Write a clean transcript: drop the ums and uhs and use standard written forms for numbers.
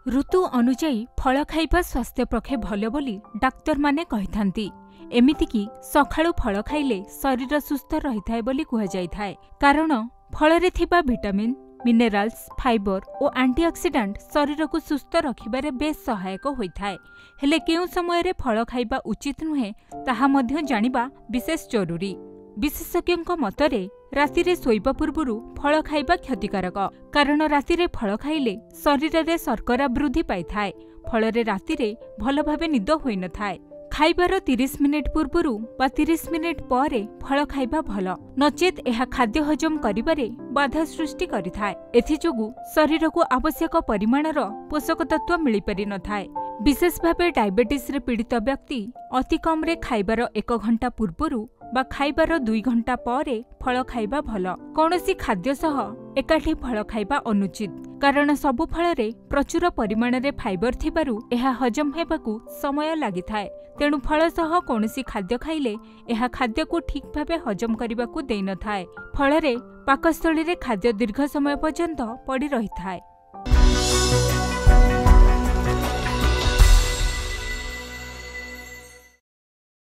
ऋतु अनुजाई फल खाइबा स्वास्थ्य पक्षे भल बोली डाक्तर माने कहिथांती। एमितिकी सखाळु फल खाइले शरीर सुस्थ रहिथाय बोली कुहा जाइथाय। कारण फलरे थिबा विटामिन, मिनेराल्स, फाइबर और एंटीऑक्सीडेंट शरीर को सुस्थ रखिबारे बेस सहायक होइथाय। हेले केउ समय रे फल खाइबा उचित नुहे ताहा मध्य जानिबा विशेष जरूरी। विशेषज्ञों मतरे राति रे शोइबा पूर्वरु फल खाइबा क्षतिकारक, कारण राति रे फल खाइले शरीर रे शर्करा वृद्धि पाइथाय। फलरे राति रे भल भाबे निद होई न थाय। खाइबार 30 मिनिट पूर्वरु बा 30 मिनिट परे फल खाइबा भल, नचेत एहा खाद्य हजम करिबारे बाधा सृष्टि करिथाय। एथिजोगु शरीर को आवश्यक परिमाणर पोषक तत्व मिली पारि न थाय। विशेष भावे डायबिटीज रे पीड़ित व्यक्ति अति कम रे खाइबार 1 घंटा पूर्वरु बा खाइबार 2 घंटा परे फल खाइबा भल। कौनसी खाद्य सह एकाठी फल खाइबा अनुचित, कारण सबु फलरे प्रचुर परिमाण रे फाइबर थिबारु एहा हजम हेबाकु समय लागिथाय। तेणु फल सह कौनसी खाद्य खाइले एहा खाद्य को ठीक भावे हजम करबाकु देई न थाय। फलरे पाकस्थली रे खाद्य दीर्घ समय पर्यंत पड़ी रहिथाय।